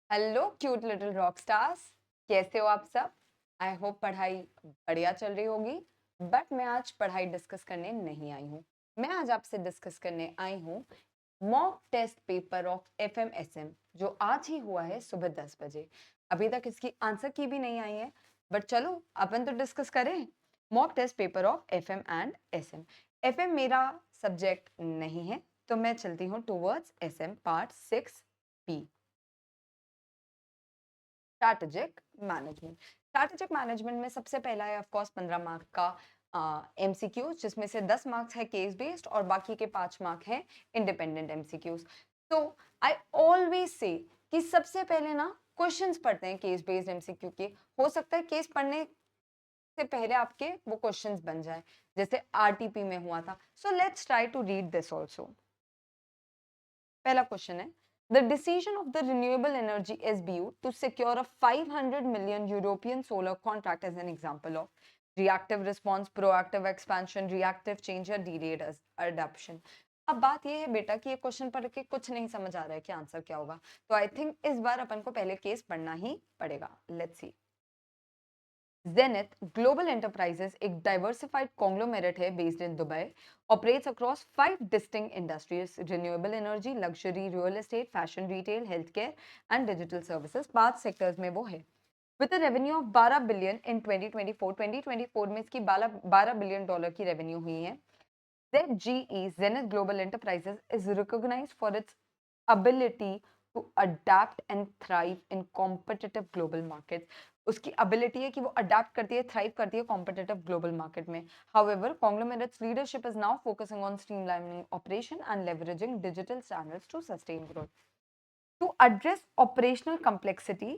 Hello cute little rock stars, कैसे हो आप सब। आई होप पढ़ाई बढ़िया चल रही होगी। बट मैं आज पढ़ाई डिस्कस करने नहीं आई हूँ। मैं आज आपसे डिस्कस करने आई हूँ मॉक टेस्ट पेपर ऑफ एफएमएसएम, जो आज ही हुआ है सुबह 10 बजे। अभी तक इसकी आंसर की भी नहीं आई है, बट चलो अपन तो डिस्कस करें। Mock test paper of FM and SM. FM मेरा सब्जेक्ट नहीं है, तो मैं चलती हूँ towards SM part 6 B, strategic management. Strategic management में सबसे पहला है ऑफ कोर्स 15 मार्क का एमसीक्यू, जिसमें से 10 मार्क्स है केस बेस्ड और बाकी के 5 मार्क है इंडिपेंडेंट एमसीक्यूज। तो आई ऑलवेज से कि सबसे पहले ना क्वेश्चंस पढ़ते हैं केस बेस्ड एमसीक्यू के। हो सकता है केस पढ़ने से पहले आपके वो क्वेश्चंस बन जाए, जैसे आरटीपी में हुआ था। So let's try to read this also. पहला क्वेश्चन है, the decision of the renewable energy SBU to secure a 500 million European solar contract as an example of reactive response, proactive expansion, reactive change या delayed adoption। अब बात ये है बेटा कि ये क्वेश्चन पढ़ के कुछ नहीं समझ आ रहा है कि आंसर क्या होगा, तो आई थिंक इस बार अपन को पहले केस पढ़ना ही पड़ेगा। Let's see. Zenith Global Enterprises एक diversified conglomerate है based in Dubai, operates across 5 distinct industries: renewable energy, luxury, real estate, fashion, retail, healthcare and digital services। 5 sectors में वो है। With a revenue of 12 billion in 2024, 2024 में इसकी 12 billion dollar की revenue हुई है। ZGE, Zenith Global Enterprises, is recognized for its ability to adapt and thrive in competitive global markets। उसकी ability है कि वो adapt करती है, thrive करती है competitive global market में। However, conglomerate's leadership is now focusing on streamlining operation and leveraging digital channels to sustain growth. To address operational complexity,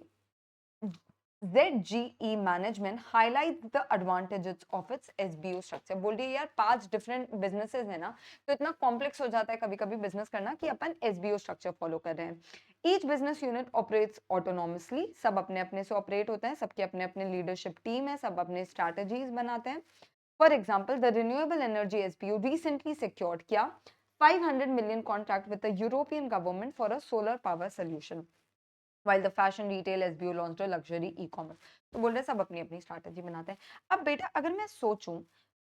ZGE management highlights the advantages of its SBU structure। बोल रही है यार 5 different businesses है ना, तो इतना complex हो जाता है कभी कभी बिजनेस करना कि अपन SBU स्ट्रक्चर फॉलो कर रहे हैं। Each business unit operates autonomously, सब अपने अपने से ऑपरेट होते हैं, सबके अपने अपने लीडरशिप टीम है, सब अपने स्ट्रैटेजीज बनाते हैं। For example, the renewable energy SBU recently secured किया 500 million contract with the European government for a solar power solution, while the fashion retail SBU launched a luxury e-commerce। तो बोल रहे सब अपनी अपनी स्ट्रैटेजी बनाते हैं। अब बेटा अगर मैं सोचूं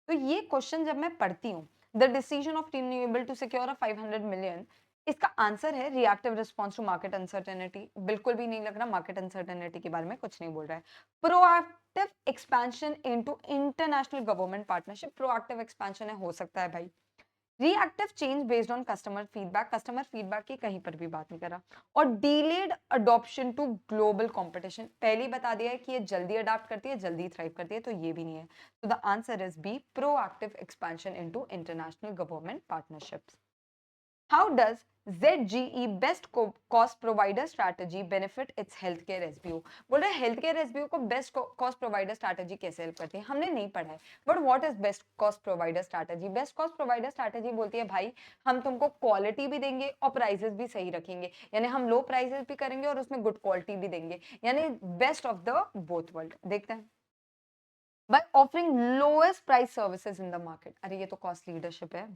तो ये क्वेश्चन जब मैं पढ़ती हूँ, the decision of renewable to secure a 500 million, इसका आंसर है reactive response to market uncertainty. बिल्कुल भी नहीं लग रहा मार्केट अनसर्टेनिटी के बारे में कुछ नहीं बोल रहा है। Proactive expansion into international government partnership, proactive expansion है, हो सकता है भाई। Reactive change based on customer feedback की कहीं पर भी बात नहीं करा। और delayed adoption to global competition, पहले ही बता दिया है कि ये जल्दी अडाप्ट करती है, जल्दी थ्राइव करती है, तो ये भी नहीं है। तो the answer is B, proactive expansion into international government partnerships. How does ZGE best cost provider strategy benefit its healthcare SBU? बोल रहे हेल्थकेयर एसबीयू को बेस्ट कॉस्ट प्रोवाइडर स्ट्रैटेजी कैसे हेल्प करती है, हमने नहीं पढ़ा है। But what is best cost provider strategy? Best cost provider strategy बोलती है भाई हम तुमको क्वालिटी भी देंगे और प्राइसेस भी सही रखेंगे, यानी हम लो प्राइसेस भी करेंगे और उसमें गुड क्वालिटी भी देंगे, यानी best of the both world. देखते हैं। By offering lowest price services in the market, अरे ये तो कॉस्ट लीडरशिप है।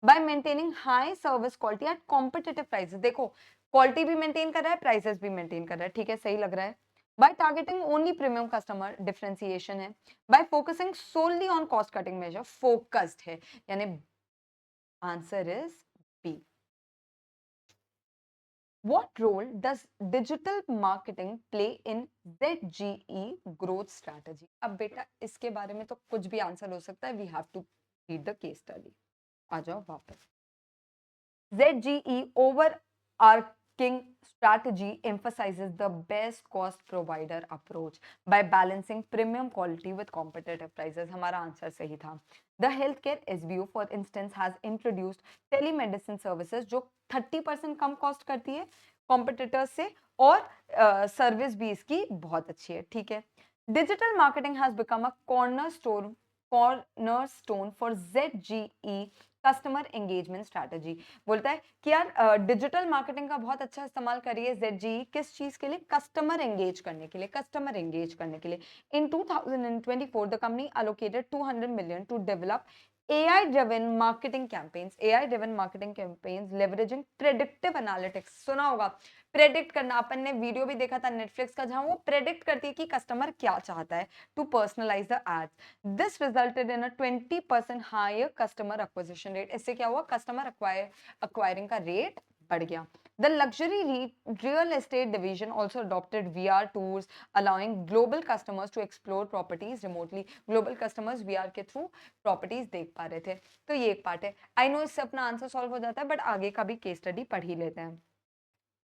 By maintaining high service quality at competitive prices, देखो क्वालिटी भी मेंटेन कर रहा है, प्राइसेस भी मेंटेन कर रहा है, ठीक है, सही लग रहा है। By targeting only premium customer, differentiation है। By focusing solely on cost cutting measure, focused है, यानी answer is B. What role does digital marketing play in ZGE growth strategy? अब बेटा इसके बारे में तो कुछ भी आंसर हो सकता है, we have to read the case study. आ जाओ वापस। ZGE overarching strategy emphasizes the best cost provider approach by balancing premium quality with competitive prices। हमारा आंसर सही था। The healthcare SBU for instance has introduced telemedicine services जो 30% कम cost करती है competitors से, और सर्विस भी इसकी बहुत अच्छी है, ठीक है। Digital marketing has become a cornerstone for ZGE customer engagement strategy. बोलता है कि यार डिजिटल मार्केटिंग का बहुत अच्छा इस्तेमाल करिए ZGE, किस चीज के लिए? कस्टमर एंगेज करने के लिए, कस्टमर एंगेज करने के लिए। इन 2024 the company allocated 200 million to develop AI-driven marketing campaigns, AI-driven marketing campaigns leveraging predictive analytics। सुना होगा प्रेडिक्ट करना, अपन ने वीडियो भी देखा था नेटफ्लिक्स का जहां वो प्रेडिक्ट करती है कि कस्टमर क्या चाहता है, to personalise the ads. This resulted in a 20% higher customer acquisition rate. इससे क्या हुआ, कस्टमर acquiring का रेट बढ़ गया। The luxury real estate division also adopted VR tours, allowing global customers to explore properties remotely. Global customers VR के through properties देख पा रहे थे। तो ये एक पार्ट है। I know इससे अपना आंसर सॉल्व हो जाता है, बट आगे का भी केस स्टडी पढ़ ही लेते हैं।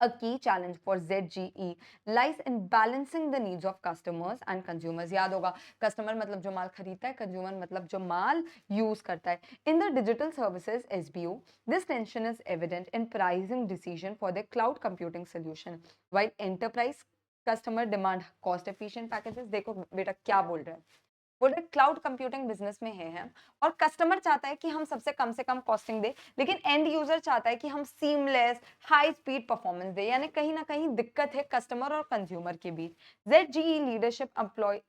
A key challenge for ZGE lies in balancing the needs of customers and consumers. याद होगा, कस्टमर मतलब जो माल खरीदता है, कंज्यूमर मतलब जो माल यूज करता है। In the digital services SBO, this tension is evident in pricing decision for the cloud computing solution. While enterprise customer demand cost efficient packages, देखो बेटा क्या बोल रहे हैं, बोल रहे क्लाउड कंप्यूटिंग बिजनेस में है हम, और कस्टमर चाहता है कि हम सबसे कम कॉस्टिंग दे, लेकिन एंड यूजर चाहता है कि हम सीमलेस हाई स्पीड परफॉर्मेंस दे, यानी कहीं ना कहीं दिक्कत है कस्टमर और कंज्यूमर के बीच। ZGE leadership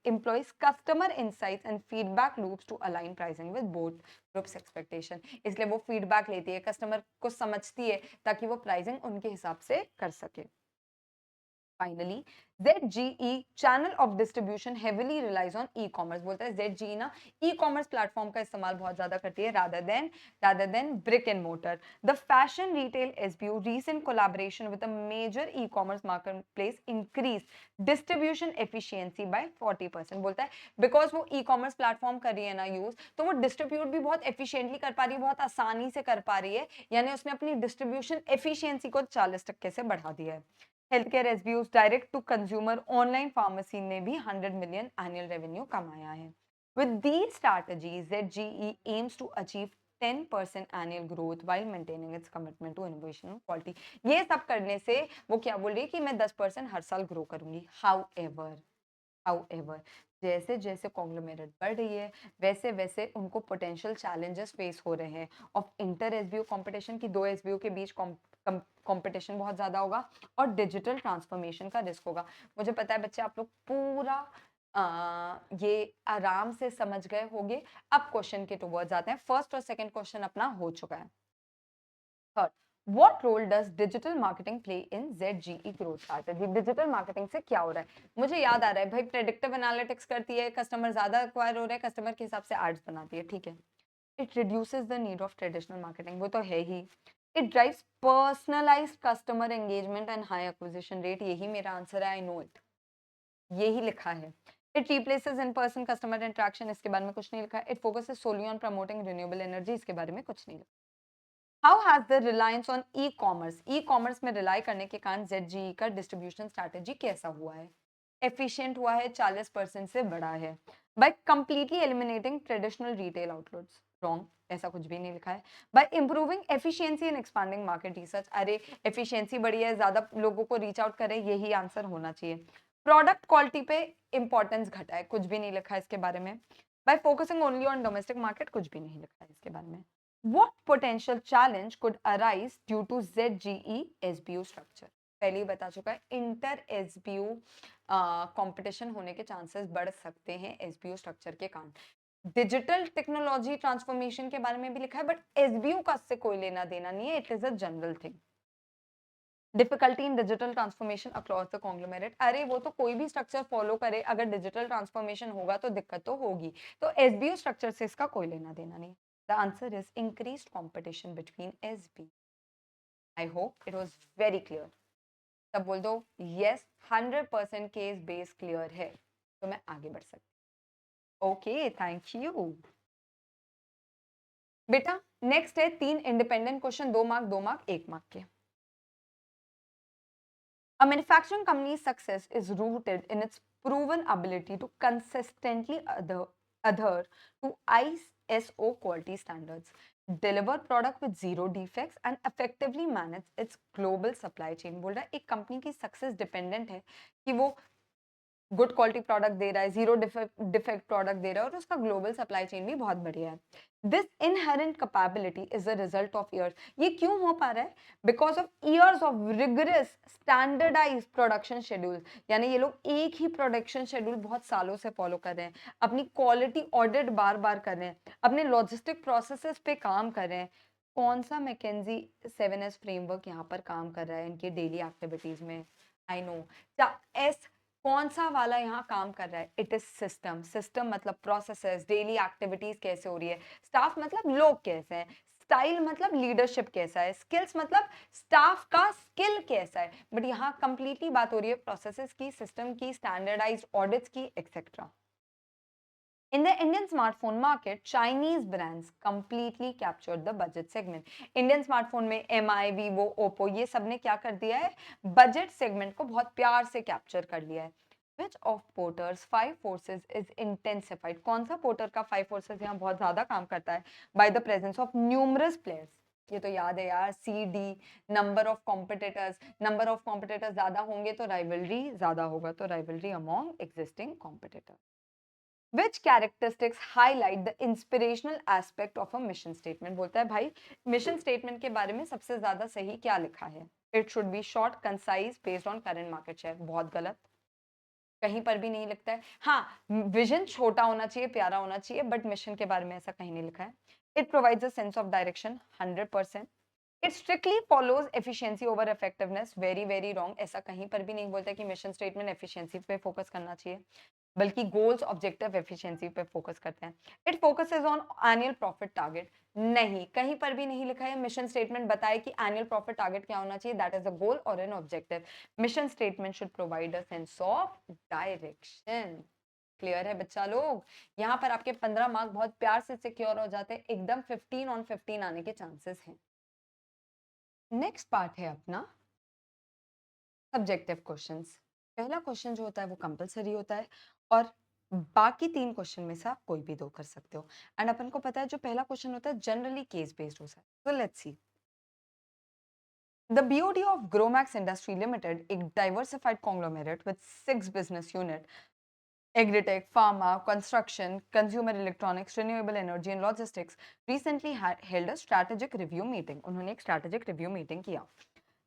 employs customer insights and feedback loops to align pricing with both groups expectation. इसलिए वो फीडबैक लेती है, कस्टमर को समझती है, ताकि वो प्राइसिंग उनके हिसाब से कर सके। Finally, ZGE channel of distribution heavily relies on e-commerce। बोलता है ZGE ना e-commerce प्लेटफॉर्म का इस्तेमाल बहुत ज्यादा करती है rather than brick and mortar. The fashion retail SBU recent collaboration with a major e-commerce marketplace increased distribution efficiency by 40%। बोलता है because वो e-commerce प्लेटफॉर्म कर रही है ना यूज, तो वो डिस्ट्रीब्यूट भी बहुत एफिशिएंटली कर पा रही है, बहुत आसानी से कर पा रही है, यानी उसने अपनी डिस्ट्रीब्यूशन एफिशिएंसी को 40% से बढ़ा दिया है। Healthcare SBUs direct to consumer online pharmacy ने भी 100 मिलियन एनुअल रेवेन्यू कमाया है। With these strategies ZGE aims to achieve 10% annual growth while maintaining its commitment to innovation and quality। ये सब करने से वो क्या बोल रही है कि मैं 10% हर साल ग्रो करूंगी। However, जैसे जैसे कॉन्ग्लोमेरेट बढ़ रही है, वैसे वैसे उनको पोटेंशियल चैलेंजेस फेस हो रहे हैं ऑफ इंटर एसबीओ कंपटीशन की, दो एसबीओ के बीच कंपटीशन बहुत ज्यादा होगा, और डिजिटल ट्रांसफॉर्मेशन का रिस्क होगा। मुझे पता है बच्चे आप लोग पूरा ये आराम से समझ गए होंगे। अब क्वेश्चन के टुवर्ड्स आते हैं। फर्स्ट और सेकंड क्वेश्चन अपना हो चुका है। Third, What role does digital marketing play in ZGE growth strategy? Digital marketing से क्या हो रहा है? मुझे याद आ रहा है भाई, प्रेडिक्टिव एनालिटिक्स करती है, कस्टमर ज्यादा एक्वायर हो रहा है, कस्टमर के हिसाब से एड्स बनाती है, ठीक है। It reduces the need of traditional marketing, वो तो है ही। It drives personalized customer engagement and high acquisition rate, यही मेरा आंसर है, आई नो इट, यही लिखा है। It replaces in person customer interaction, इसके बारे में कुछ नहीं लिखा है। It focuses solely on promoting renewable energy, इसके बारे में कुछ नहीं लिखा। How has the reliance on e commerce में रिलाई करने के कारण ZGE का डिस्ट्रीब्यूशन स्ट्रैटेजी कैसा हुआ है? एफिशिएंट हुआ है, 40% से बढ़ा है। By completely eliminating traditional retail outlets, wrong, ऐसा कुछ भी नहीं लिखा है। By improving efficiency and expanding market research, अरे एफिशिएंसी बढ़ी है, ज्यादा लोगों को रीच आउट करे, यही आंसर होना चाहिए। प्रोडक्ट क्वालिटी पे इंपॉर्टेंस घटा है, कुछ भी नहीं लिखा है इसके बारे में। Bye focusing only on domestic market, कुछ भी नहीं लिखा है इसके बारे में। What potential challenge could arise due to ZGE SBU structure? पहले ही बता चुका है, इंटर एसबीयू कंपटीशन होने के चांसेस बढ़ सकते हैं एसबीयू स्ट्रक्चर के कारण। डिजिटल टेक्नोलॉजी ट्रांसफॉर्मेशन के बारे में भी लिखा है, बट एसबीयू का इससे कोई लेना देना नहीं है, it is a general thing. Difficulty in digital transformation across the conglomerate, अरे वो तो कोई भी स्ट्रक्चर फॉलो करे, अगर डिजिटल ट्रांसफॉर्मेशन होगा तो दिक्कत तो होगी, तो एसबीयू स्ट्रक्चर से इसका कोई लेना देना नहीं। The answer is increased competition between SB. I hope it was very clear. तब बोल दो यस, 100% केस बेस क्लियर है, तो मैं आगे बढ़ सकती। ओके, थैंक यू बेटा। नेक्स्ट है 3 independent question, 2 mark 2 mark 1 mark के। A manufacturing company's success is rooted in its proven ability to consistently adhere to ISO quality standards, deliver product with zero defects and effectively manage its global supply chain। बोल रहा है एक company की success dependent है कि वो good quality product दे रहा है, जीरो डिफेक्ट प्रोडक्ट दे रहा है, और उसका ग्लोबल सप्लाई चेन भी बहुत बढ़िया है। This inherent capability is the result of years. ये क्यों हो पा रहा है? Because of years of rigorous standardise production schedule, यानी ये लोग एक ही प्रोडक्शन शेड्यूल बहुत सालों से फॉलो कर रहे हैं, अपनी क्वालिटी ऑडिट बार बार कर रहे हैं, अपने लॉजिस्टिक प्रोसेसेस पे काम कर रहे हैं, कौन सा मैकेंजी 7S फ्रेमवर्क यहाँ पर काम कर रहा है इनकी डेली एक्टिविटीज में? I know. एस कौन सा वाला यहाँ काम कर रहा है? It is system. सिस्टम मतलब प्रोसेसेस, डेली एक्टिविटीज कैसे हो रही है, स्टाफ मतलब लोग कैसे हैं, स्टाइल मतलब लीडरशिप कैसा है, स्किल्स मतलब स्टाफ का स्किल कैसा है। बट यहाँ कंप्लीटली बात हो रही है प्रोसेसेस की, सिस्टम की, स्टैंडर्डाइज्ड ऑडिट्स की, etcetera. In the Indian smartphone market, Chinese brands completely captured the budget segment. Indian smartphone में MI, Vivo, Oppo ये सब ने क्या कर दिया है? बजट सेगमेंट को बहुत प्यार से कैप्चर कर लिया है। Which of Porter's five forces is intensified? कौन सा पोर्टर का फाइव फोर्सेस यहाँ बहुत ज्यादा काम करता है? By the presence of numerous players. ये तो याद है यार, CD, number of competitors. Number of competitors ज्यादा होंगे तो राइवलरी ज्यादा होगा, तो rivalry among existing competitors. Which characteristics highlight the inspirational aspect of a mission statement? बोलता है भाई मिशन स्टेटमेंट के बारे में सबसे ज्यादा सही क्या लिखा है? It should be short, concise, based on current market share. बहुत गलत, कहीं पर भी नहीं लिखता है। हाँ, विजन छोटा होना चाहिए, प्यारा होना चाहिए, बट मिशन के बारे में ऐसा कहीं नहीं लिखा है। It provides a sense of direction, 100%. It strictly follows efficiency over effectiveness, very very wrong. ऐसा कहीं पर भी नहीं बोलता कि मिशन स्टेटमेंट एफिशिएंसी पे फोकस करना चाहिए, बल्कि गोल्स, ऑब्जेक्टिव, एफिशिएंसी पे फोकस करते हैं। It focuses on annual profit target. नहीं, कहीं पर भी नहीं लिखा है मिशन स्टेटमेंट बताए कि एनुअल प्रॉफिट टारगेट क्या होना चाहिए, दैट इज अ गोल और an objective. Mission statement should provide a sense of direction. Clear है बच्चा लोग? यहाँ पर आपके 15 मार्क बहुत प्यार से सिक्योर हो जाते हैं, एकदम 15 ऑन 15 आने के चांसेस हैं। नेक्स्ट पार्ट है अपना सब्जेक्टिव क्वेश्चंस। पहला क्वेश्चन जो होता है वो कंपलसरी होता है, और बाकी 3 क्वेश्चन में से आप कोई भी 2 कर सकते हो। एंड अपन को पता है जो पहला क्वेश्चन होता है जनरली केस बेस्ड होता है। तो let's see. The BOD of Gromax Industry Limited, a diversified conglomerate with 6 business units, agritech, pharma, construction, consumer electronics, renewable energy and logistics, recently held a strategic review meeting. उन्होंने एक strategic review meeting किया।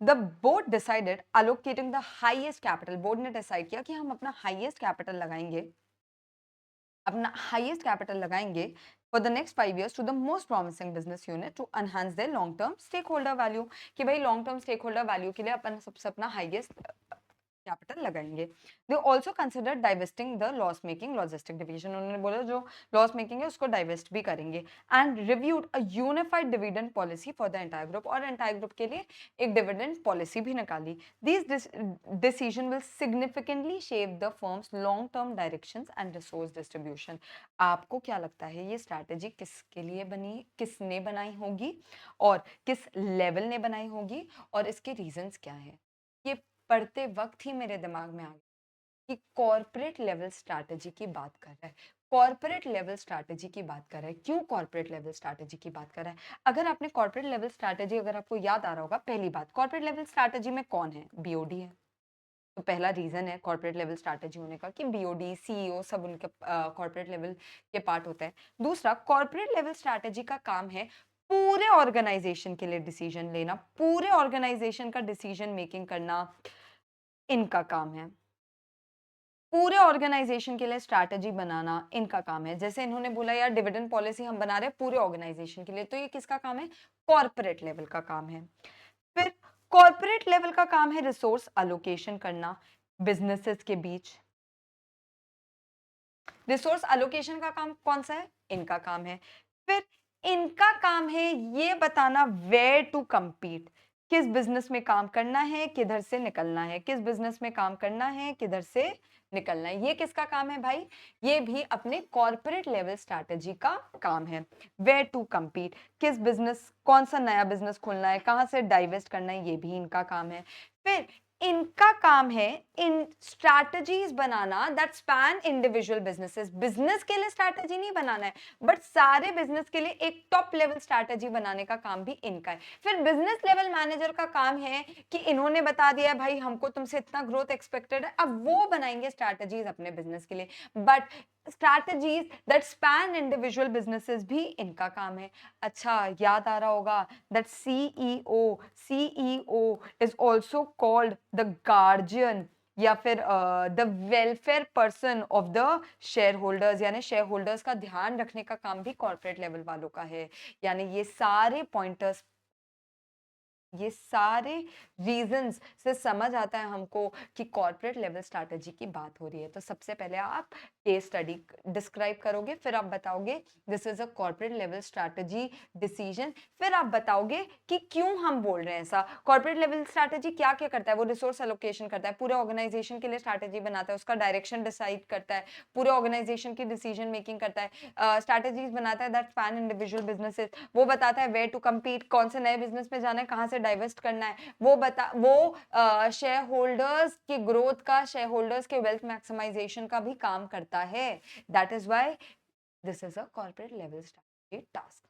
The board decided allocating the highest capital. Board ने decide किया कि हम अपना highest capital लगाएंगे, अपना हाईएस्ट कैपिटल लगाएंगे for the next 5 years to the most promising business unit to enhance their long term stakeholder value. कि भाई long term stakeholder value के लिए अपन सबसे अपना हाईएस्ट कैपिटल लगाएंगे। They also consider divesting the loss making logistic division. उन्होंने बोला जो लॉस मेकिंग है उसको डाइवेस्ट भी करेंगे। And reviewed a unified dividend policy for the entire group, और एंटायर ग्रुप के लिए एक डिविडेंड पॉलिसी भी निकाली। This decision will significantly shape the firms long term directions and resource distribution. आपको क्या लगता है ये स्ट्रैटेजी किसके लिए बनी, किसने बनाई होगी और किस लेवल ने बनाई होगी, और इसके रीजंस क्या है? ये पढ़ते वक्त ही मेरे दिमाग में आ गया कि कॉर्पोरेट लेवल स्ट्रैटेजी की बात कर रहा है। कॉर्पोरेट लेवल स्ट्रैटेजी की बात कर रहा है। क्यों कॉर्पोरेट लेवल स्ट्रैटेजी की बात कर रहा है? अगर आपने कॉर्पोरेट लेवल स्ट्रैटेजी, अगर आपको याद आ रहा होगा, पहली बात, कॉर्पोरेट लेवल स्ट्रैटेजी में कौन है? बीओडी है। तो पहला रीजन है कॉर्पोरेट लेवल स्ट्रैटेजी होने का कि बीओडी, सीईओ सब उनके कॉर्पोरेट लेवल के पार्ट होता है। दूसरा, कॉर्पोरेट लेवल स्ट्रैटेजी का काम है पूरे ऑर्गेनाइजेशन के लिए डिसीजन लेना, पूरे ऑर्गेनाइजेशन का डिसीजन मेकिंग करना इनका काम है। पूरे ऑर्गेनाइजेशन के लिए स्ट्रैटेजी बनाना इनका काम है। जैसे इन्होंने बोला यार डिविडेंड पॉलिसी हम बना रहे हैं पूरे ऑर्गेनाइजेशन के लिए, तो ये किसका काम है? कॉर्पोरेट लेवल का काम है। फिर कॉर्पोरेट लेवल का काम है रिसोर्स अलोकेशन करना बिजनेसेस के बीच। रिसोर्स अलोकेशन का काम कौन सा है? इनका काम है। फिर इनका काम है ये बताना वेयर टू compete, किस बिजनेस में काम करना है, किधर से निकलना है, किस बिजनेस में काम करना है, किधर से निकलना है। ये किसका काम है भाई? ये भी अपने कॉर्पोरेट लेवल स्ट्रैटेजी का काम है। वेयर टू compete, किस बिजनेस, कौन सा नया बिजनेस खोलना है, कहां से डाइवेस्ट करना है, ये भी इनका काम है। फिर इनका काम है इन स्ट्रैटेजीज बनाना that span individual businesses. Business के लिए स्ट्रैटेजी नहीं बनाना है, बट सारे बिजनेस के लिए एक टॉप लेवल स्ट्रैटेजी बनाने का काम भी इनका है। फिर बिजनेस लेवल मैनेजर का काम है कि इन्होंने बता दिया भाई हमको तुमसे इतना ग्रोथ एक्सपेक्टेड है, अब वो बनाएंगे स्ट्रैटेजीज अपने बिजनेस के लिए। But strategies that span individual businesses भी इनका काम है। अच्छा, याद आ रहा होगा that CEO is also called the guardian या फिर the welfare person of the share holders, यानी शेयर होल्डर्स का ध्यान रखने का काम भी कॉर्पोरेट लेवल वालों का है। यानी ये सारे पॉइंटर्स, ये सारे रीजंस से समझ आता है हमको कि कॉर्पोरेट लेवल स्ट्रैटेजी की बात हो रही है। तो सबसे पहले आप केस स्टडी डिस्क्राइब करोगे, फिर आप बताओगे this is a corporate level strategy decision, फिर आप बताओगे कि क्यों हम बोल रहे हैं ऐसा। कॉर्पोरेट लेवल स्ट्रैटेजी क्या क्या करता है, वो रिसोर्स एलोकेशन करता है, पूरे ऑर्गेनाइजेशन के लिए स्ट्रैटेजी बनाता है, उसका डायरेक्शन डिसाइड करता है, पूरे ऑर्गेनाइजेशन की डिसीजन मेकिंग करता है, स्ट्रैटेजीज बनाता है दैट स्पैन इंडिविजुअल बिजनेसेस, वो बताता है वेयर टू कम्पीट, कौन से नए बिजनेस में जाना है, कहां से डाइवर्स्ट करना है, वो शेयर होल्डर्स की ग्रोथ का, शेयर होल्डर्स के वेल्थ मैक्सिमाइजेशन का भी काम करता है। That is why this is a corporate level strategy task.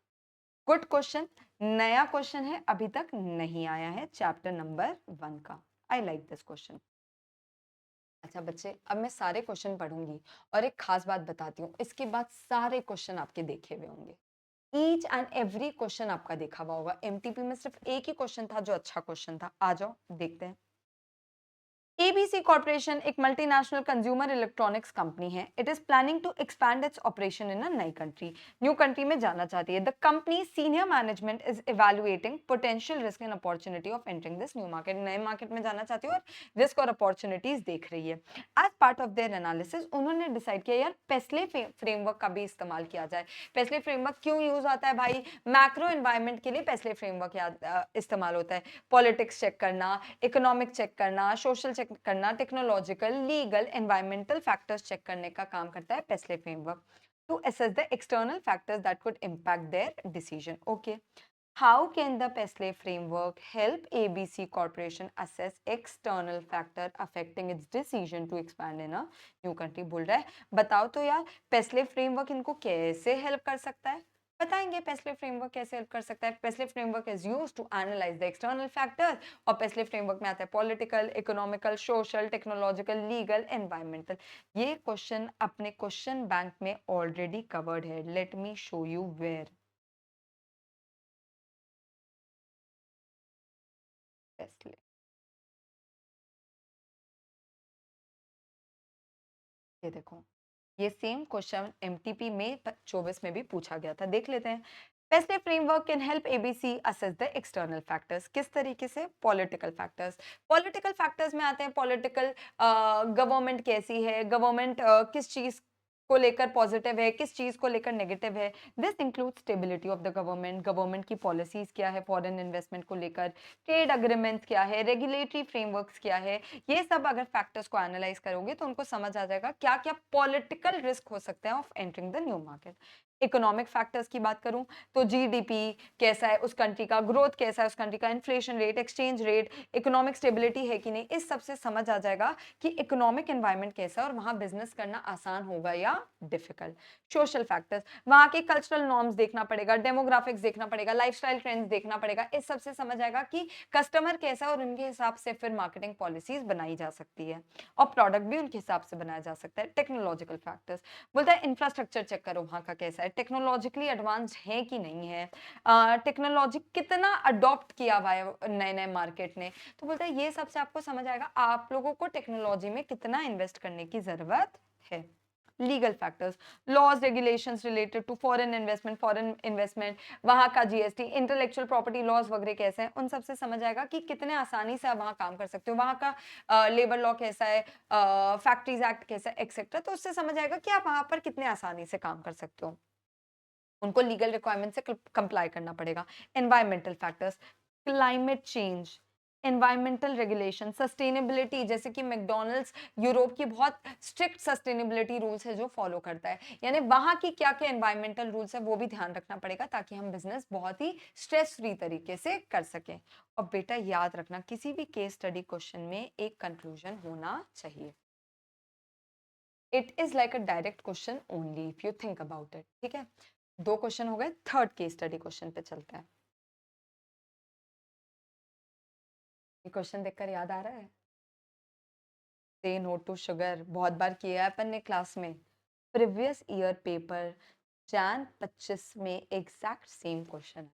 Good question, नया क्वेश्चन है, अभी तक नहीं आया है चैप्टर नंबर 1 का। I like this question. अच्छा बच्चे, अब मैं सारे क्वेश्चन पढ़ूंगी और एक खास बात बताती हूँ, इसके बाद सारे क्वेश्चन आपके देखे हुए होंगे, ईच एंड एवरी क्वेश्चन आपका देखा हुआ होगा। एमटीपी में सिर्फ एक ही क्वेश्चन था जो अच्छा क्वेश्चन था। आ जाओ देखते हैं। एबीसी कॉर्पोरेशन एक मल्टीनेशनल कंज्यूमर इलेक्ट्रॉनिक्स कंपनी है। It is planning to expand its operation in a नई कंट्री, न्यू कंट्री में जाना चाहती है। The company senior management is evaluating potential risk and opportunity of entering this new market, नए market में जाना चाहती है और रिस्क और अपॉर्चुनिटीज देख रही है। As part of their analysis उन्होंने डिसाइड किया यार पेस्ले फ्रेमवर्क का भी इस्तेमाल किया जाए। पेस्ले फ्रेमवर्क क्यों यूज आता है भाई, मैक्रो एनवायरनमेंट के लिए पेस्ले फ्रेमवर्क इस्तेमाल होता है। पॉलिटिक्स चेक करना, इकोनॉमिक चेक करना, सोशल चेक करना, technological, legal, environmental factors check करने का काम करता है PESTLE framework, to assess the external factors that could impact their decision. Okay. How can the Pesley framework help ABC Corporation assess external factor affecting its decision to expand in a new country? बोल रहा है बताओ तो यार, पेस्ले framework इनको कैसे help कर सकता है। बताएंगे पेस्ले फ्रेमवर्क कैसे हेल्प कर सकता है। PESTLE framework is use to analyze the external factors, और पेस्ले फ्रेमवर्क में आता है political, economical, social, technological, legal, environmental. ये क्वेश्चन अपने क्वेश्चन बैंक में ऑलरेडी कवर्ड है। Let me show you where. PESTLE, ये देखो, ये सेम क्वेश्चन एमटीपी में 24 में भी पूछा गया था, देख लेते हैं। PESTLE framework can help ABC assess the external factors, किस तरीके से, पॉलिटिकल फैक्टर्स। पॉलिटिकल फैक्टर्स में आते हैं पॉलिटिकल, गवर्नमेंट कैसी है, गवर्नमेंट किस चीज को लेकर पॉजिटिव है, किस चीज को लेकर नेगेटिव है। This include stability of the government, government की पॉलिसीज क्या है फॉरेन इन्वेस्टमेंट को लेकर, ट्रेड अग्रीमेंट्स क्या है, रेगुलेटरी फ्रेमवर्क्स क्या है। ये सब अगर फैक्टर्स को एनालाइज करोगे तो उनको समझ आ जाएगा क्या क्या पॉलिटिकल रिस्क हो सकते हैं of entering the new market. Economic factors की बात करूं तो जीडीपी कैसा है उस कंट्री का, ग्रोथ कैसा है उस कंट्री का, inflation rate, exchange rate, economic stability है कि नहीं, इस सबसे समझ आ जाएगा कि इकोनॉमिक एनवायरनमेंट कैसा है और वहां बिजनेस करना आसान होगा या डिफिकल्ट। सोशल फैक्टर्स, वहां के कल्चरल नॉर्म्स देखना पड़ेगा, डेमोग्राफिक्स देखना पड़ेगा, लाइफस्टाइल ट्रेंड्स देखना पड़ेगा। इस सबसे समझ आएगा कि कस्टमर कैसा है और उनके हिसाब से फिर मार्केटिंग पॉलिसीज बनाई जा सकती है और प्रोडक्ट भी उनके हिसाब से बनाया जा सकता है। टेक्नोलॉजिकल फैक्टर्स, बोलता है इंफ्रास्ट्रक्चर चेक करो वहां का कैसा है, टेक्नोलॉजिकली एडवांस्ड है कि नहीं है, टेक्नोलॉजी कितना अडॉप्ट किया हुआ है नए नए मार्केट ने। तो बोलता है ये सबसे आपको समझ आएगा आप लोगों को टेक्नोलॉजी में कितना इन्वेस्ट करने की जरूरत है। Legal factors, laws regulations related to foreign investment, वहां का जीएसटी, इंटेलेक्चुअल प्रॉपर्टी लॉज वगैरह कैसे हैं, उन सबसे समझ आएगा कि कितने आसानी से आप वहां काम कर सकते हो, वहां का लेबर लॉ कैसा है, फैक्ट्रीज एक्ट कैसा है, एक्सेट्रा। तो उससे समझ आएगा कि आप वहां पर कितने आसानी से काम कर सकते हो। उनको लीगल रिक्वायरमेंट से कंप्लाई करना पड़ेगा। Environmental factors, climate change, environmental regulation, sustainability, जैसे कि मैकडॉनल्ड्स यूरोप की बहुत स्ट्रिक्ट सस्टेनेबिलिटी रूल्स है जो फॉलो करता है, यानी वहां की क्या क्या एनवायरमेंटल रूल्स है वो भी ध्यान रखना पड़ेगा ताकि हम बिजनेस बहुत ही स्ट्रेस फ्री तरीके से कर सकें। और बेटा याद रखना किसी भी केस स्टडी क्वेश्चन में एक कंक्लूजन होना चाहिए। It is like a direct question only if you think about it. ठीक है, दो क्वेश्चन हो गए, थर्ड केस स्टडी क्वेश्चन पे चलते हैं। ये क्वेश्चन देखकर याद आ रहा है, से नो टू शुगर बहुत बार किया है अपन ने क्लास में। प्रीवियस ईयर पेपर जैन 25 में एग्जैक्ट सेम क्वेश्चन है।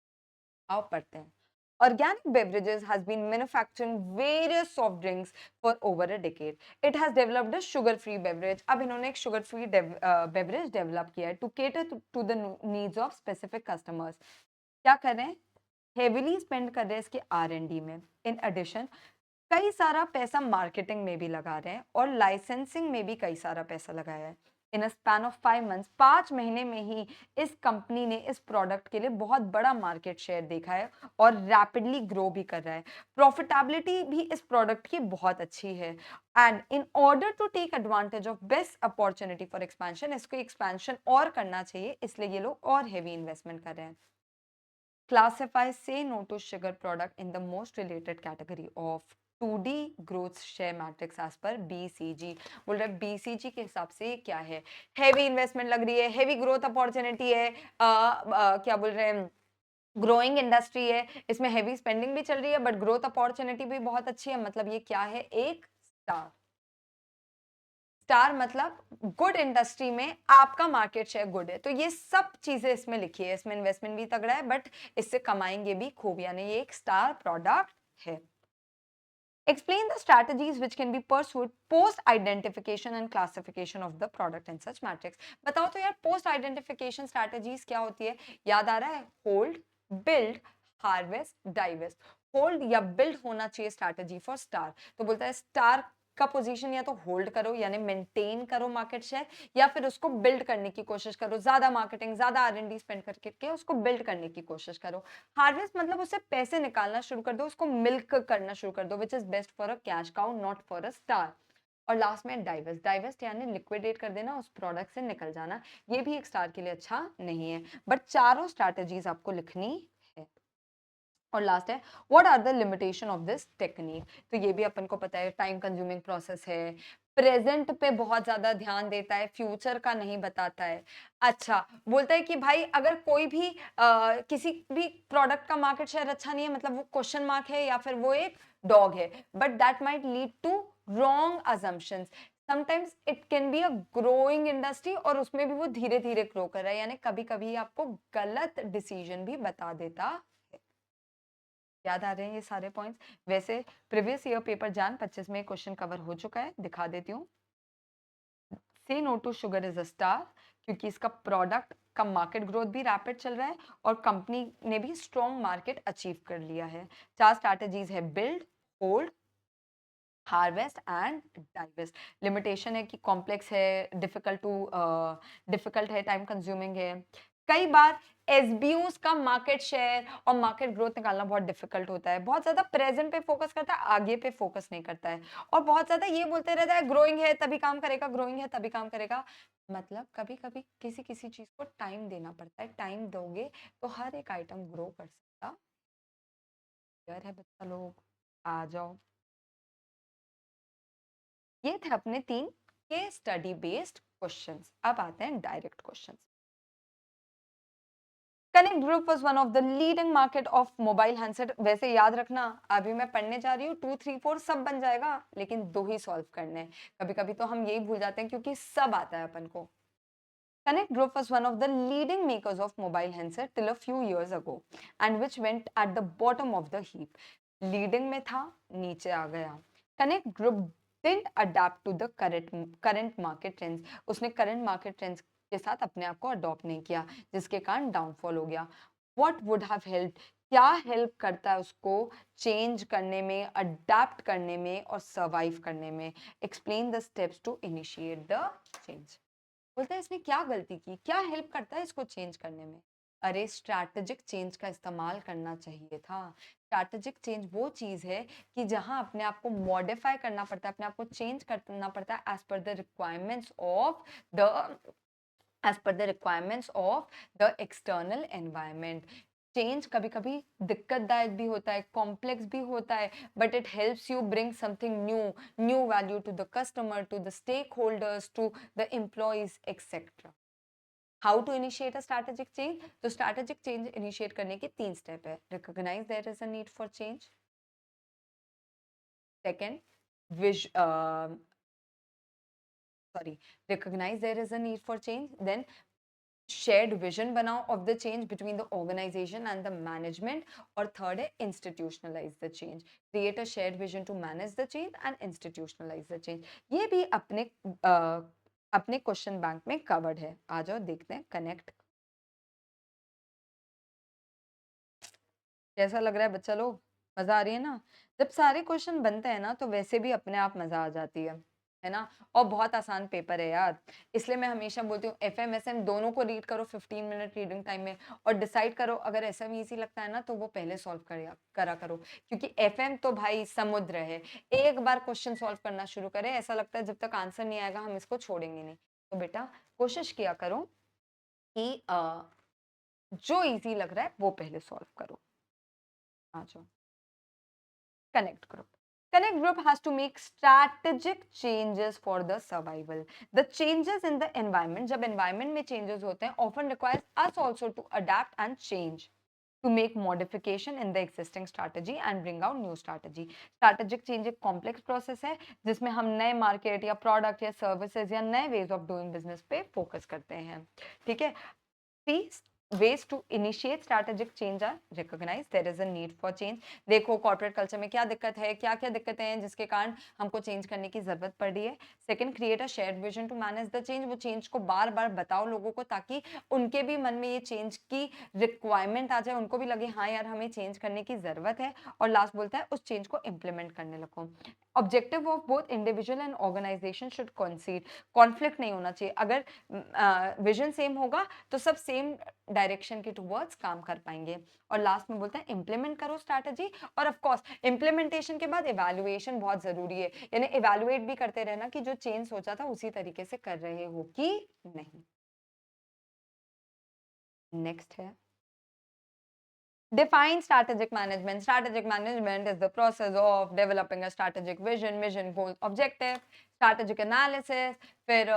आओ पढ़ते हैं। Organic beverages has been manufacturing various soft drinks for over a decade. It has developed a sugar-free beverage. अब इन्होंने एक sugar-free beverage develop किया है to cater to the needs of specific customers. क्या कर रहे हैं? Heavily spend कर रहे हैं इसके R&D में. In addition, कई सारा पैसा मार्केटिंग में भी लगा रहे हैं और लाइसेंसिंग में भी कई सारा पैसा लगाया है. इन अ स्पैन ऑफ 5 months, 5 महीने में ही इस कंपनी ने इस प्रोडक्ट के लिए बहुत बड़ा मार्केट शेयर देखा है और रैपिडली ग्रो भी कर रहा है. प्रॉफिटेबिलिटी भी इस प्रोडक्ट की बहुत अच्छी है. And in order to take advantage of best opportunity for expansion, इसको एक्सपेंशन और करना चाहिए, इसलिए ये लोग और हेवी इन्वेस्टमेंट कर रहे हैं. Classify say no to sugar product in the most related category of 2D growth share matrix as per BCG. बोल रहे BCG के हिसाब से क्या है? हेवी इन्वेस्टमेंट लग रही है, हेवी ग्रोथ अपॉर्चुनिटी है, क्या बोल रहे हैं, ग्रोइंग इंडस्ट्री है, इसमें हेवी स्पेंडिंग भी चल रही है बट ग्रोथ अपॉर्चुनिटी भी बहुत अच्छी है. मतलब ये क्या है? एक स्टार. स्टार मतलब गुड इंडस्ट्री में आपका मार्केट शेयर गुड है. तो ये सब चीजें इसमें लिखी है. इसमें इन्वेस्टमेंट भी तगड़ा है बट इससे कमाएंगे भी खूब, यानी ये एक स्टार प्रोडक्ट है. Explain the strategies which can be pursued post identification and classification of the product in such matrix. बताओ तो यार post identification strategies क्या होती है? याद आ रहा है? Hold, build, harvest, divest. Hold या build होना चाहिए strategy for star. तो बोलता है star का पोजीशन या तो होल्ड करो यानी मेंटेन करो मार्केट शेयर, या फिर उसको बिल्ड करने की कोशिश करो, ज्यादा मार्केटिंग ज्यादा R&D स्पेंड करके उसको बिल्ड करने की कोशिश करो. हार्वेस्ट मतलब उससे पैसे निकालना शुरू कर दो, उसको मिल्क करना शुरू कर दो, which is best for a cash cow, not for a star. और लास्ट में डाइवेस्ट. डाइवेस्ट यानी लिक्विडेट कर देना, उस प्रोडक्ट से निकल जाना. ये भी एक स्टार के लिए अच्छा नहीं है. बट चारों स्ट्रैटेजीज आपको लिखनी है. और लास्ट है what are the limitation of this technique. तो ये भी अपन को पता है, टाइम कंज्यूमिंग प्रोसेस है, प्रेजेंट पे बहुत ज्यादा ध्यान देता है, फ्यूचर का नहीं बताता है. अच्छा, बोलता है कि भाई अगर कोई भी किसी भी प्रोडक्ट का मार्केट शेयर अच्छा नहीं है, मतलब वो क्वेश्चन मार्क है या फिर वो एक डॉग है, but that might lead to wrong assumptions. Sometimes it can be a growing industry और उसमें भी वो धीरे धीरे ग्रो कर रहा है, यानी कभी कभी आपको गलत डिसीजन भी बता देता है. याद आ रहे हैं ये सारे पॉइंट्स? वैसे प्रीवियस ईयर पेपर जान 25 में क्वेश्चन कवर हो चुका है, दिखा देती हूँ. Say no to sugar is a star क्योंकि इसका प्रोडक्ट का मार्केट ग्रोथ भी रैपिड चल रहा है और कंपनी ने भी स्ट्रॉन्ग मार्केट अचीव कर लिया है. 4 स्ट्रैटेजीज है: build, hold, harvest and divest. Limitation है कि कॉम्प्लेक्स है, डिफिकल्ट है, टाइम कंज्यूमिंग है. कई बार एसबीयूज का मार्केट शेयर और मार्केट ग्रोथ निकालना बहुत डिफिकल्ट होता है. बहुत ज्यादा प्रेजेंट पे फोकस करता है, आगे पे फोकस नहीं करता है. और बहुत ज्यादा ये बोलते रहता है ग्रोइंग है तभी काम करेगा, ग्रोइंग है तभी काम करेगा. मतलब कभी कभी किसी किसी चीज को टाइम देना पड़ता है. टाइम दोगे तो हर एक आइटम ग्रो कर सकता. क्लियर है बच्चा लोग? आ जाओ. ये थे अपने 3 के स्टडी बेस्ड क्वेश्चंस. अब आते हैं direct questions. Connect group was one of the leading market of mobile handset. वैसे याद रखना, अभी मैं पढ़ने जा रही हूँ 2 3 4 सब बन जाएगा, लेकिन 2 ही सॉल्व करने हैं. कभी कभी तो हम यही भूल जाते हैं क्योंकि सब आता है अपन को. Connect Group was one of the leading makers of mobile handset till a few years ago and which went at the bottom of the heap. Leading में था, नीचे आ गया. Connect Group didn't adapt to the current market trends. उसने current market trends के साथ अपने आप को अडॉप्ट नहीं किया, जिसके कारण डाउनफॉल हो गया. What would have helped? क्या हेल्प करता है उसको चेंज करने में, अडेप्ट करने में और सर्वाइव करने में? Explain the steps to initiate the change. बोलता है इसने क्या गलती की, क्या हेल्प करता है इसको चेंज करने में? अरे स्ट्रैटेजिक चेंज का इस्तेमाल करना चाहिए था. स्ट्रैटेजिक चेंज वो चीज है कि जहां अपने आप को मॉडिफाई करना पड़ता है, अपने आप को चेंज करना पड़ता है as per the requirements of the external environment. Change कभी कभी दिक्कतदायक भी होता है, कॉम्प्लेक्स भी होता है, but it helps you bring something new, new value to the customer, to the stakeholders, to the employees etcetera. How to initiate a strategic change? तो strategic change initiate करने के 3 स्टेप है. Recognize there is a need for change. Second, विज sorry, recognize there is a need for change. Then shared vision बनाओ of the change between the organization and the management, और third है institutionalise the change, create a shared vision to manage the change and institutionalise the change. ये भी अपने question bank में covered है। आ जाओ देखते हैं कनेक्ट। कैसा लग रहा है बच्चा लोग? मजा आ रही है ना? जब सारे क्वेश्चन बनते हैं ना तो वैसे भी अपने आप मजा आ जाती है ना? और बहुत आसान पेपर है यार, इसलिए मैं हमेशा बोलती हूँ एफएम एसएम दोनों को रीड करो 15 मिनट रीडिंग टाइम में, और डिसाइड करो अगर एसएम इजी लगता है ना तो वो पहले सॉल्व करा करो, क्योंकि एफएम तो भाई समुद्र है। एक बार क्वेश्चन सॉल्व करना शुरू करें ऐसा लगता है जब तक आंसर नहीं आएगा हम इसको छोड़ेंगे नहीं। तो बेटा कोशिश किया करो कि जो इजी लग रहा है वो पहले सॉल्व करो। आ जाओ connect group. Connect group has to make strategic changes for the survival. The changes in the environment, जब environment में changes होते हैं, often requires us also to adapt and change, to make modification in the existing strategy and bring out new strategy. Strategic change एक complex process है जिसमें हम नए market या product या services या नए ways of doing business पे focus करते हैं। ठीक है? Ways to initiate strategic change are recognize there is a need for change. देखो कॉर्पोरेट कल्चर में क्या दिक्कत है, क्या क्या दिक्कतें हैं जिसके कारण हमको चेंज करने की जरूरत पड़ रही है। Second, create a shared vision to manage the change. वो चेंज को बार बार बताओ लोगों को ताकि उनके भी मन में ये चेंज की रिक्वायरमेंट आ जाए, उनको भी लगे हाँ यार हमें चेंज करने की जरूरत है। और लास्ट बोलता है उस चेंज को इम्प्लीमेंट करने लगो। Objective of both individual and organization should concede, conflict नहीं होना चाहिए। अगर विजन सेम होगा तो सब सेम डायरेक्शन के टुवर्ड्स काम कर पाएंगे। और लास्ट में बोलते हैं इम्प्लीमेंट करो स्ट्रैटेजी, और ऑफ कोर्स इम्प्लीमेंटेशन के बाद इवैल्यूएशन बहुत जरूरी है, यानी इवैल्यूएट भी करते रहना कि जो चेंज सोचा था उसी तरीके से कर रहे हो कि नहीं। नेक्स्ट है define strategic management. Strategic management is the process of developing a strategic vision, goal, objective, strategic analysis, फिर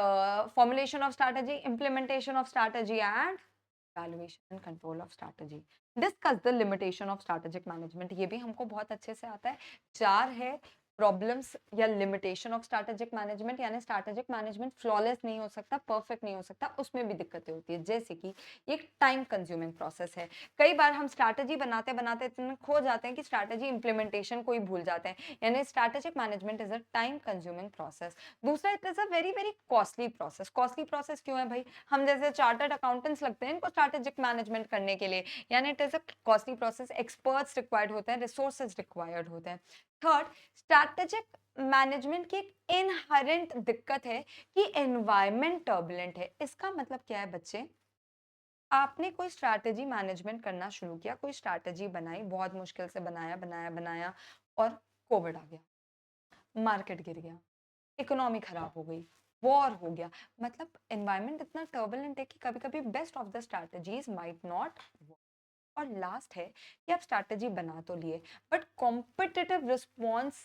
formulation of strategy, implementation of strategy and evaluation and control of strategy. Discuss the limitation of strategic management. ये भी हमको बहुत अच्छे से आता है। चार है प्रॉब्लम्स या लिमिटेशन ऑफ स्ट्रैटेजिक मैनेजमेंट, यानी स्ट्रैटेजिक मैनेजमेंट फ्लॉलेस नहीं हो सकता, परफेक्ट नहीं हो सकता, उसमें भी दिक्कतें होती है। जैसे कि एक टाइम कंज्यूमिंग प्रोसेस है। कई बार हम स्ट्रैटेजी बनाते बनाते इतने खो जाते हैं कि स्ट्रैटेजी इंप्लीमेंटेशन को ही भूल जाते हैं, यानी strategic management is a time consuming process. दूसरा, it is a very very costly process. Costly process क्यों है भाई? हम जैसे चार्टर्ड अकाउंटेंट्स लगते हैं इनको स्ट्रैटेजिक मैनेजमेंट करने के लिए, यानी it is a costly process, experts required होते हैं, रिसोर्सेज रिक्वायर्ड होते हैं। थर्ड, स्ट्रैटेजिक मैनेजमेंट की एक इनहेरेंट दिक्कत है कि एनवायरमेंट टर्बुलेंट है। इसका मतलब क्या है बच्चे? आपने कोई स्ट्रैटेजी मैनेजमेंट करना शुरू किया, कोई स्ट्रैटेजी बनाई, बहुत मुश्किल से बनाया बनाया बनाया, और कोविड आ गया, मार्केट गिर गया, इकोनॉमी खराब हो गई, वॉर हो गया। मतलब एनवायरमेंट इतना टर्बुलेंट है कि कभी कभी best of the strategies might not work. और लास्ट है कि आप स्ट्रैटेजी बना तो लिए बट कॉम्पिटिटिव रिस्पॉन्स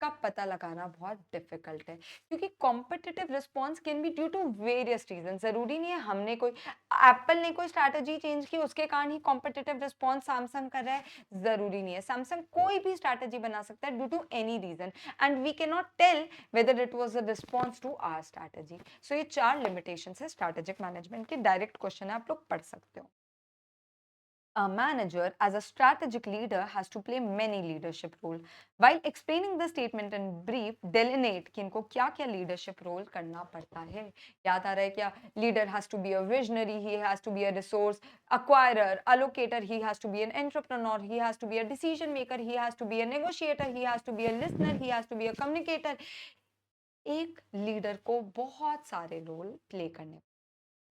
का पता लगाना बहुत डिफिकल्ट है, क्योंकि competitive response can be due to various reason. जरूरी नहीं है हमने कोई, एप्पल ने कोई स्ट्रैटेजी चेंज की उसके कारण ही कॉम्पिटिटिव रिस्पॉन्स सैमसंग कर रहा है, जरूरी नहीं है। सैमसंग कोई भी स्ट्रैटेजी बना सकता है due to any reason, and we can not tell whether it was a response to our strategy. So ये चार लिमिटेशन है स्ट्रैटेजिक मैनेजमेंट के। डायरेक्ट क्वेश्चन है, आप लोग पढ़ सकते हो। A manager, as a strategic leader, has to play many leadership roles. While explaining the statement in brief, delineate कि इनको क्या-क्या leadership role करना पड़ता है। याद आ रहा है क्या? Leader has to be a visionary, he has to be a resource acquirer, allocator, he has to be an entrepreneur, he has to be a decision maker, he has to be a negotiator, he has to be a listener, he has to be a communicator. एक leader को बहुत सारे role play करने,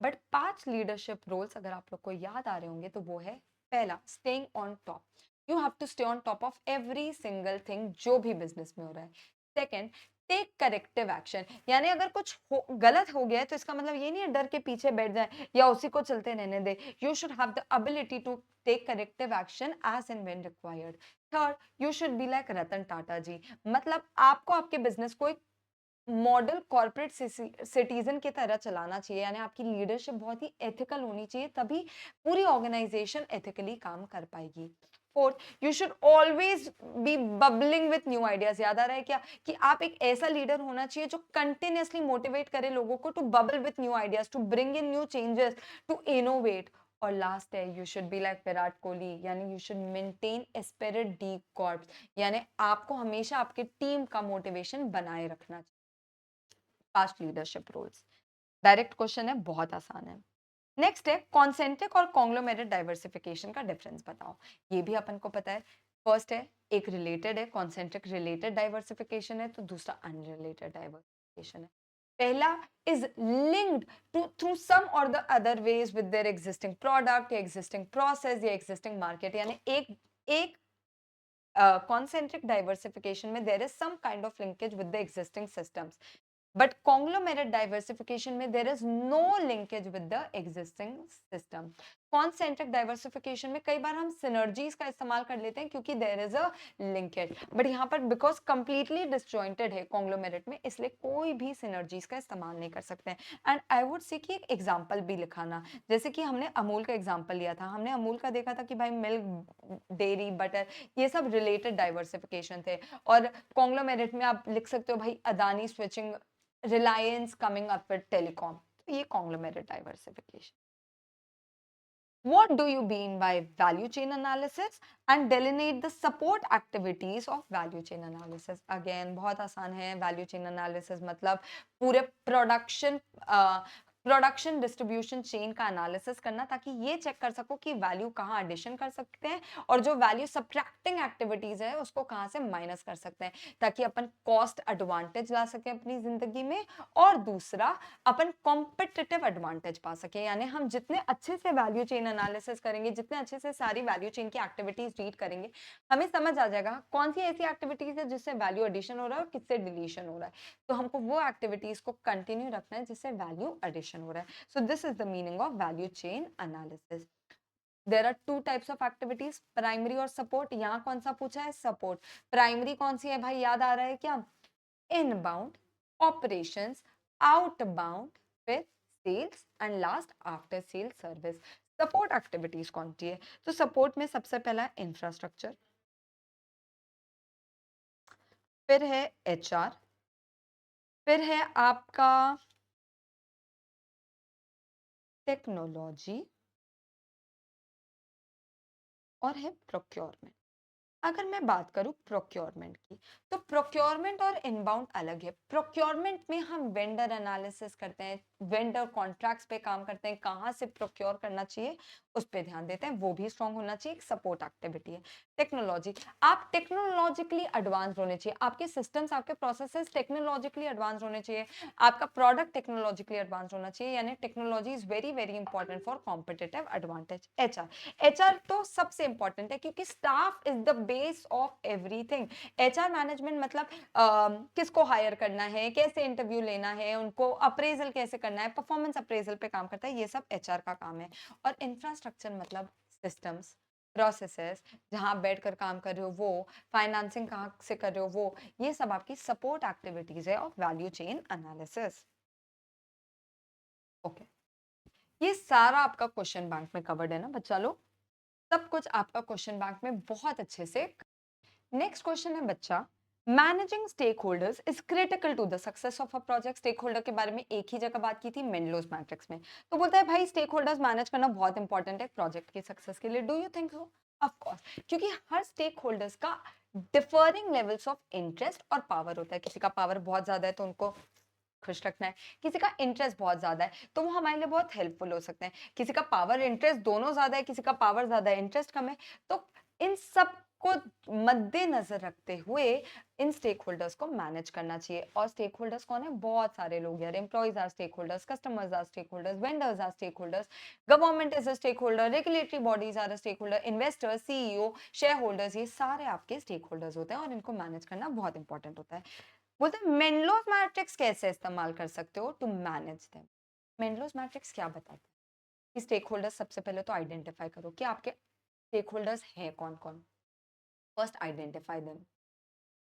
but 5 leadership roles अगर आप लोग को याद आ रहे होंगे तो वो है, पहला staying on top, you have to stay on top of every single thing जो भी बिजनेस में हो रहा है। सेकंड, टेक करेक्टिव एक्शन, यानी अगर कुछ गलत हो गया है तो इसका मतलब ये नहीं है डर के पीछे बैठ जाए या उसी को चलते रहने दे। You should have the ability to take corrective action as and when required. Third, you should be like Ratan Tata ji, मतलब आपको आपके बिजनेस को एक मॉडल कॉर्पोरेट सिटीजन की तरह चलाना चाहिए, यानी आपकी लीडरशिप बहुत ही एथिकल होनी चाहिए, तभी पूरी ऑर्गेनाइजेशन एथिकली काम कर पाएगी। Fourth, you should always be bubbling with new ideas. याद आ रहा है क्या कि आप एक ऐसा लीडर होना चाहिए जो कंटिन्यूअसली मोटिवेट करे लोगों को to bubble with new ideas, to bring in new changes, to innovate. और लास्ट है, you should be like Virat Kohli, यानी you should maintain a spirit de corps, यानी आपको हमेशा आपके टीम का मोटिवेशन बनाए रखना चाहिए। Past leadership roles, direct question है, बहुत आसान है। नेक्स्ट है कॉन्सेंट्रिक और कॉन्ग्लोमेरेट डाइवर्सिफिकेशन का डिफरेंस बताओ। ये भी अपन को पता है। फर्स्ट है, एक रिलेटेड है, कॉन्सेंट्रिक रिलेटेड डाइवर्सिफिकेशन है, तो दूसरा अनरिलेटेड डाइवर्सिफिकेशन है। पहला is linked to through some और the other ways with their existing product या एग्जिस्टिंग प्रोसेस या एग्जिस्टिंग मार्केट, यानी एक एक concentric diversification में there is some kind of linkage with the existing systems, but conglomerate diversification में there is no linkage with the existing system. Concentric diversification में कई बार हम synergies का इस्तेमाल कर लेते हैं क्योंकि there is a linkage, but यहाँ पर because completely disjointed है conglomerate में, इसलिए कोई भी synergies का इस्तेमाल नहीं कर सकते हैं। And I would say कि एक example भी लिखाना, जैसे कि हमने अमूल का example लिया था, हमने अमूल का देखा था कि भाई मिल्क, डेयरी, बटर, ये सब रिलेटेड डाइवर्सिफिकेशन थे। और कॉन्ग्लोमेरेट में आप लिख सकते हो भाई Adani switching, Reliance coming up with telecom, तो ये conglomerate diversification. What do you mean by value chain analysis and delineate the support activities of value chain analysis? Again बहुत आसान है। value chain analysis मतलब पूरे प्रोडक्शन डिस्ट्रीब्यूशन चेन का analysis करना, ताकि ये चेक कर सको कि वैल्यू कहाँ एडिशन कर सकते हैं और जो वैल्यू सब्ट्रैक्टिंग एक्टिविटीज है उसको कहाँ से माइनस कर सकते हैं, ताकि अपन कॉस्ट एडवांटेज ला सके अपनी जिंदगी में, और दूसरा अपन कॉम्पिटिटिव एडवांटेज पा सके। यानी हम जितने अच्छे से वैल्यू चेन एनालिसिस करेंगे, जितने अच्छे से सारी वैल्यू चेन की एक्टिविटीज रीड करेंगे, हमें समझ आ जाएगा कौन सी ऐसी एक्टिविटीज है जिससे वैल्यू एडिशन हो रहा है और किससे डिलीशन हो रहा है। तो हमको वो एक्टिविटीज को कंटिन्यू रखना है जिससे वैल्यू एडिशन हो रहा है। So this is the meaning of value chain analysis. There are two types of activities, primary और सपोर्ट। यहाँ कौन सा पूछा है? सपोर्ट। प्राइमरी कौन सी है भाई, याद आ रहा है क्या? इनबाउंड ऑपरेशंस, आउटबाउंड, फिर sales and last after sale service. Support activities कौन सी है? तो सपोर्ट में सबसे पहला इंफ्रास्ट्रक्चर, फिर है एचआर, फिर है आपका टेक्नोलॉजी, और है प्रोक्योरमेंट। अगर मैं बात करूं प्रोक्योरमेंट की, तो प्रोक्योरमेंट और इनबाउंड अलग है। प्रोक्योरमेंट में हम वेंडर एनालिसिस करते हैं, वेंडर कॉन्ट्रैक्ट्स पे काम करते हैं, कहाँ से प्रोक्योर करना चाहिए उस पे ध्यान देते हैं, वो भी स्ट्रांग होना चाहिए, एक सपोर्ट एक्टिविटी है। टेक्नोलॉजी, आप टेक्नोलॉजिकली एडवांस होने चाहिए, आपके सिस्टम्स, आपके प्रोसेसेस टेक्नोलॉजिकली एडवांस होने चाहिए, आपका प्रोडक्ट टेक्नोलॉजिकली एडवांस होना चाहिए, यानी technology is very very important for competitive advantage. HR, HR तो सबसे इंपॉर्टेंट है क्योंकि staff is the base of everything. HR management मतलब किसको हायर करना है, कैसे इंटरव्यू लेना है, उनको अप्रेजल कैसे करना है, परफॉर्मेंस अप्रेजल पे काम करता है, ये सब एचआर का काम है। और इंफ्रास्ट्रक्चर मतलब सिस्टम्स, प्रोसेसेस, जहां आप बैठकर काम कर रहे हो वो, फाइनेंसिंग कहाँ से कर रहे हो वो, ये सब आपकी सपोर्ट एक्टिविटीज है of value chain analysis. Okay, ये सारा आपका क्वेश्चन बैंक में कवर्ड है ना बच्चा लोग? सब कुछ आपका क्वेश्चन बैंक में बहुत अच्छे से। नेक्स्ट क्वेश्चन है बच्चा, managing stakeholders is critical to the success of a project. Stakeholder के बारे में एक ही जगह बात की थी मेंडलोस मैट्रिक्स में, तो बोलता है भाई स्टेक होल्डर्स मैनेज करना बहुत इंपॉर्टेंट है प्रोजेक्ट की सक्सेस के लिए। Do you think so? Of course, क्योंकि हर स्टेक होल्डर्स का डिफरिंग लेवल्स ऑफ इंटरेस्ट और पावर होता है। किसी का पावर बहुत ज्यादा है तो उनको खुश रखना है, किसी का इंटरेस्ट बहुत ज्यादा है तो वो हमारे लिए बहुत हेल्पफुल हो सकते हैं, किसी का पावर इंटरेस्ट दोनों ज्यादा है, किसी का पावर ज्यादा है इंटरेस्ट कम है। तो इन सब को मद्देनजर रखते हुए इन स्टेक होल्डर्स को मैनेज करना चाहिए। और स्टेक होल्डर्स कौन है? बहुत सारे लोग यार, employees are stakeholders, customers are stakeholders, vendors are stakeholders, government is a stakeholder, regulatory bodies are a stakeholder, investors, CEO, shareholders, ये सारे आपके स्टेक होल्डर्स होते हैं और इनको मैनेज करना बहुत इंपॉर्टेंट होता है। बोलते हैं मेंडलोस मैट्रिक्स कैसे इस्तेमाल कर सकते हो टू मैनेज देम। मेंडलोस मैट्रिक्स क्या बताता है कि स्टेक होल्डर्स, सबसे पहले तो आइडेंटिफाई करो कि आपके स्टेक होल्डर्स हैं कौन कौन। First identify them.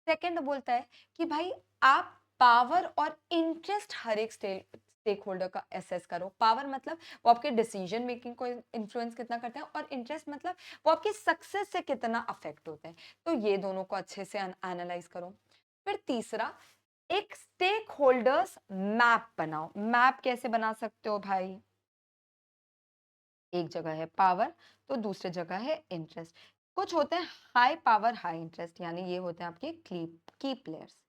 सेकंड बोलता है कि भाई आप पावर और इंटरेस्ट हर एक स्टेक होल्डर का एसेस करो। पावर मतलब वो आपके डिसीजन मेकिंग को इन्फ्लुएंस कितना करते हैं, और इंटरेस्ट मतलब वो आपकी सक्सेस से कितना अफेक्ट होते हैं। तो ये दोनों को अच्छे से एनालाइज करो। फिर तीसरा, एक स्टेक होल्डर्स मैप बनाओ। मैप कैसे बना सकते हो भाई? एक जगह है पावर, तो दूसरी जगह है इंटरेस्ट। कुछ होते हैं हाई पावर हाई इंटरेस्ट, यानी ये होते हैं आपके की प्लेयर्स।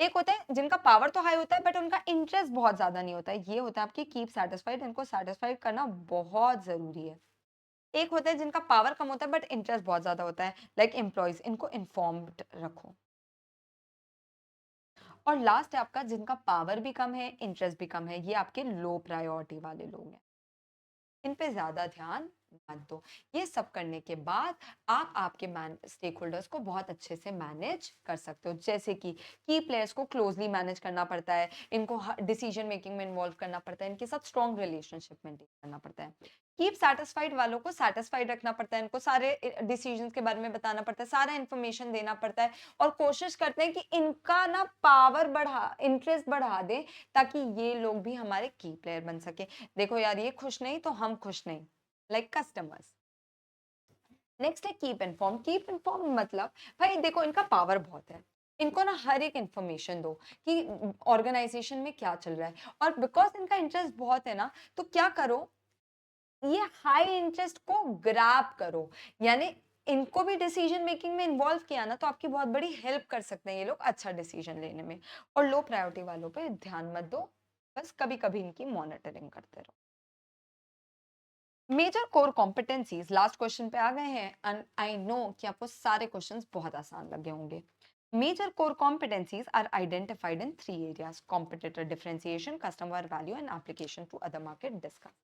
एक होते हैं जिनका पावर तो हाई होता है बट उनका इंटरेस्ट बहुत ज्यादा नहीं होता है, ये होता है आपकी कीप सेटिस्फाइड। इनको सेटिस्फाइड करना बहुत जरूरी है। एक होता है जिनका पावर कम होता है बट इंटरेस्ट बहुत ज्यादा होता है, लाइक एम्प्लॉइज, इनको इन्फॉर्म्ड रखो। और लास्ट है आपका जिनका पावर भी कम है इंटरेस्ट भी कम है, ये आपके लो प्रायोरिटी वाले लोग हैं, इन पे ज्यादा ध्यान मत दो। ये सब करने के बाद आप आपके स्टेक होल्डर्स को बहुत अच्छे से मैनेज कर सकते हो। जैसे कि की प्लेयर्स को क्लोजली मैनेज करना पड़ता है, इनको डिसीजन मेकिंग में इन्वॉल्व करना पड़ता है, इनके साथ स्ट्रॉन्ग रिलेशनशिप मेंटेन करना पड़ता है। कीप सेटिस्फाइड वालों को सेटिस्फाइड रखना पड़ता है, इनको सारे डिसीजंस के बारे में बताना पड़ता है, सारा इंफॉर्मेशन देना पड़ता है, और कोशिश करते हैं कि इनका ना पावर बढ़ा, इंटरेस्ट बढ़ा दे, ताकि ये लोग भी हमारे की प्लेयर बन सके। देखो यार, ये खुश नहीं तो हम खुश नहीं, लाइक कस्टमर्स। नेक्स्ट है कीप इन्फॉर्म। कीप इन्फॉर्म मतलब भाई देखो, इनका पावर बहुत है, इनको ना हर एक इंफॉर्मेशन दो कि ऑर्गेनाइजेशन में क्या चल रहा है। और बिकॉज इनका इंटरेस्ट बहुत है ना, तो क्या करो, ये हाई इंटरेस्ट को ग्रैब करो, यानी इनको भी डिसीजन मेकिंग में इन्वॉल्व किया ना, तो आपकी बहुत बड़ी हेल्प कर सकते हैं ये लोग अच्छा डिसीजन लेने में। और लो प्रायोरिटी वालों पे ध्यान मत दो, बस कभी कभी इनकी मॉनिटरिंग करते रहो। Major core competencies, last question पे आ गए हैं, एंड आई नो कि आपको सारे क्वेश्चंस बहुत आसान लगे होंगे। Major core competencies are identified in 3 areas: competitor differentiation, customer value and application to other market. Discuss.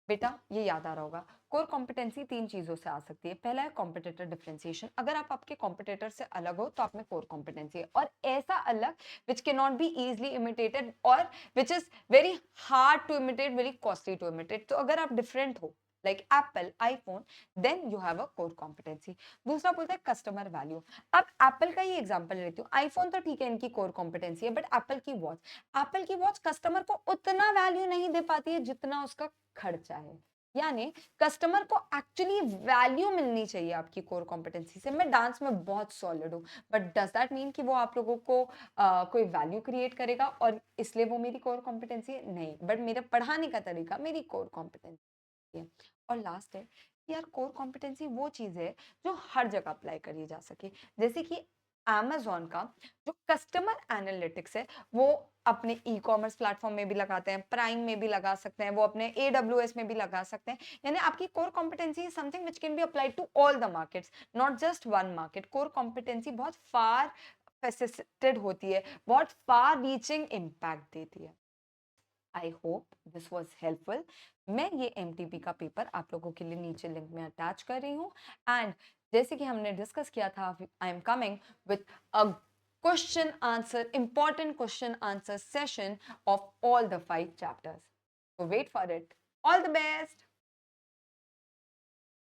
बेटा ये याद आ रहा होगा, कोर कॉम्पिटेंसी 3 चीजों से आ सकती है। पहला है कॉम्पिटिटर डिफरेंशिएशन, अगर आप आपके कॉम्पिटिटर से अलग हो तो आप में कोर कॉम्पिटेंसी है, और ऐसा अलग which can not be easily imitated, और which is very hard to imitate, very costly to imitate. तो अगर आप डिफरेंट हो, like Apple, iPhone, then you have a core competency. दूसरा बोलता है कस्टमर वैल्यू। अब एप्पल का ही एग्जांपल लेती हूँ, आईफोन तो ठीक है इनकी कोर कॉम्पिटेंसी है, बट एप्पल की वॉच कस्टमर को उतना वैल्यू नहीं दे पाती है जितना उसका खर्चा है। यानी कस्टमर को एक्चुअली वैल्यू मिलनी चाहिए आपकी कोर कॉम्पिटेंसी से। मैं डांस में बहुत सॉलिड हूँ, बट डज दैट मीन कि वो आप लोगों को कोई वैल्यू क्रिएट करेगा और इसलिए वो मेरी कोर कॉम्पिटेंसी है? नहीं, बट मेरा पढ़ाने का तरीका मेरी कोर कॉम्पिटेंसी है। और लास्ट है कि यार, कोर कॉम्पिटेंसी वो चीज है जो हर जगह अप्लाई करी जा सके। जैसे कि Amazon का जो कस्टमर एनालिटिक्स है, वो अपने ई कॉमर्स प्लेटफॉर्म में भी लगाते हैं, प्राइम में भी लगा सकते हैं, वो अपने AWS में भी लगा सकते हैं। यानी आपकी core competency is something which can be applied to all the markets, not just one market. Core competency बहुत फार फेसिटेड होती है, बहुत फार रीचिंग इम्पैक्ट देती है। I hope this was helpful. मैं ये MTP का पेपर आप लोगों के लिए नीचे लिंक में अटैच कर रही हूँ, एंड जैसे कि हमने डिस्कस किया था, I am coming with a question answer, important question answer session of all the 5 chapters. So wait for it. All the best.